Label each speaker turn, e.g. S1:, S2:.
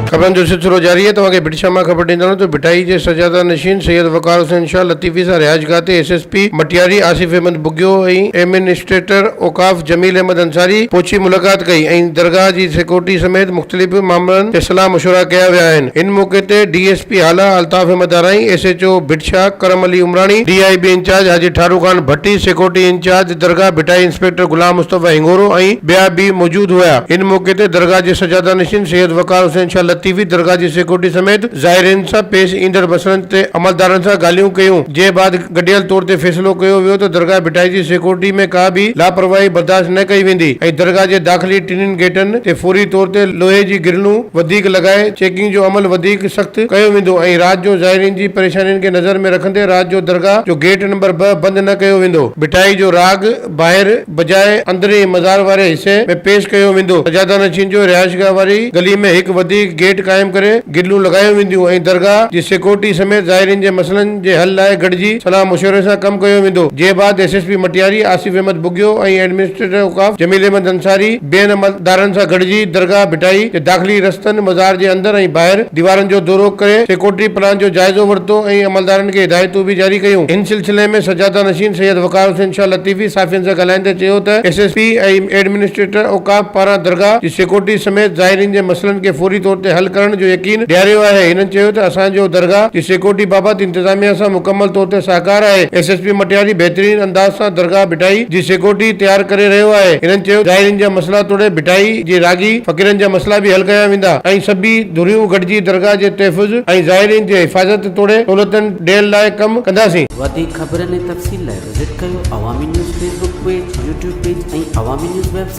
S1: खबरनि जो सिलसिलो जारी है। तव्हांखे भिटशा मां ख़बर ॾींदड़ त भिटाई जे सजादा नशीन सैयद वकार हुसैन शाह लतीफ़ी सां रिहाइशगाह ते एसएसपी मटियारी आसिफ अहमद बुगियो ऐं एडमिनिस्ट्रेटर औकाफ जमील अहमद अंसारी पहुची मुलाक़ात कई ऐं दरगाह जी सिक्योरिटी समेत मुख़्तलिफ़ मामलनि ते सलाह मशवरा कया विया आहिनि। इन मौक़े ते डीएसपी आला अल्ताफ़ अहमद आराई, एसएचओ भिटशा करम अली उमराणी, डीआईबी इंचार्ज हाजी ठारू खान भट्टी, सिक्योरिटी इंचार्ज दरगाह भिटाई इंस्पेक्टर गुलाम मुस्तफ़ा हिंगोरो ऐं ॿिया बि मौजूद हुआ। इन मौक़े ते दरगाह जे सजादा नशीन सैयद वकार हुसैन शाह लतीफ़ी दरगाह जी सिक्योरिटी समेत ज़ाहिरीन सां पेश ईंदड़ मसइलनि ते अमलदारनि सां ॻाल्हियूं कयूं। जे बाद गडि॒यल तौर ते फ़ैसिलो कयो वियो त दरगाह भिटाई जी सिक्योरिटी में का बि लापरवाही बर्दाश्त न कई वेंदी ऐं दरगाह जे दाख़िली टिनिन गेटनि ते फौरी तौर ते लोहे जी गिरलूं वधीक लॻाए चेकिंग जो अमल वधीक सख़्त कयो वेंदो ऐं राति जो ज़ाहिरीन जी परेशानियुनि खे नज़र में रखंदे राति जो दरगाह जो गेट नंबर 2 बंदि न कयो वेंदो। भिटाई जो राग ॿाहिरि बजाए अंदरि मज़ार वारे हिसे में पेश कयो वेंदो। सजादा नशीन जो रिहाइशगाह वारी गली में हिकु वधीक गेट क़ाइम करे गिरलूं लॻायूं वेंदियूं ऐं दरगाह जी सिक्योरिटी समेत ज़ाहिरीन जे मसइलनि जे हल लाइ गॾिजी सलाह मशवरे सां कमु कयो वेंदो। जे बाद एसएसपी मटियारी आसिफ अहमद बुगियो ऐं एडमिनिस्ट्रेटर औकाफ जमील अहमद अंसारी ॿियनि अमलदारनि सां गॾिजी दरगाह भिटाई जे दाख़िली रस्तनि मज़ार जे अंदरि ऐं ॿाहिरि दीवारनि जो दौरो करे सिक्योरिटी प्लान जो जाइज़ो वरितो ऐं अमलदारनि खे हिदायतूं बि जारी कयूं। इन सिलसिले में सजादा नशीन सैयद वकार हुसैन शाह लतीफ़ी साफ़ियनि सां ॻाल्हाईंदे चयो त एसएसपी ऐं एडमिनिस्ट्रेटर औकाफ पारां दरगाह जी सिक्योरिटी समेत ज़ाहिरीन जे मसइलनि खे फौरी तौर ते हल करण जो यकीन ॾियारियो आहे। हिननि चयो त असांजो दरगाह जी सिक्योरिटी बाबति इंतज़ामिया सां मुकमल तौर ते साकार आहे। एसएसपी मटियारी बहितरीन अंदाज़ सां दरगाह भिटाई जी सिक्योरिटी तैयार करे रहियो आहे। हिननि चयो ज़ाहिरीन जा मसइला तोड़े भिटाई जे रागी फ़क़ीरनि जा मसइला बि हल कया वेंदा ऐं सभी धुरियूं गॾिजी दरगाह जे तहफ़ुज़ ऐं ज़ाहिरीन जे हिफ़ाज़त तोड़े सहूलियतुनि ॾियण लाइ कमु कंदासीं।
S2: वधीक ख़बरनि ऐं तफ़सील लाइ विज़िट कयो अवामी news Facebook page, YouTube page ऐं अवामी न्यूज़ वेबसाइट।